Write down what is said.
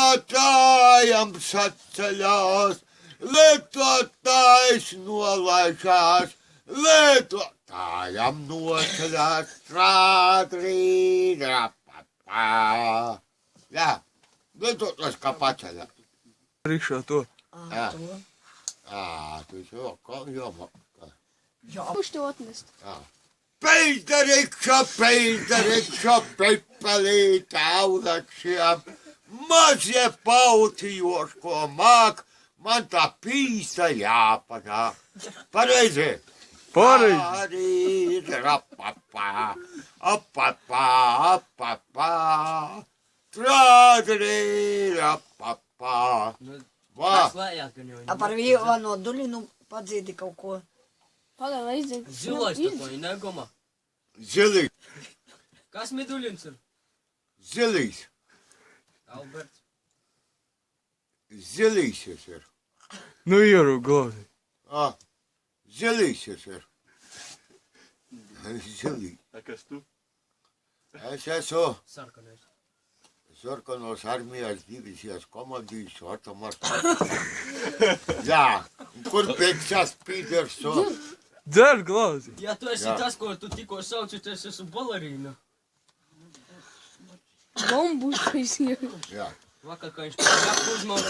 Lietotājam saceļās, lietotājs nolaižās, lietotājam noceļās, trādrīdra, papā. Jā, lietotājs kā paceļās. Rikšā to. Jā. Tu jau, kā jāmāk. Jā. Kurš to atnest? Jā. Peizdarikša, pipelīt aulakšiem, mazie pautījos, ko māk, man tā pīsta jāpanāk. Pareizi? Pareizi. Rapapā, apapā, apapā, trādrī, rapapā. Vā. Par vienu duļinu padzīdi kaut ko. Pagaidām izdzēk. Zilais tako, negoma. Zilīs, Kas Miduļins ir? zilīs, Alberts. zilīs es ir. Nu ieru glāzi. Zilīs es ir. Zilīs. Kas tu? Es esmu Sarkanais. Sarkanos armijas divizijas komandijas automārs. Jā, kur pēkšņas Pīterso? Dzer glāzi. Ja tu esi Jā. tas, ko tu tikko sauci, tas esmu balerīna. Bombu taisīja. Jā. Vakar, kā viņš pārāk uzmanīja.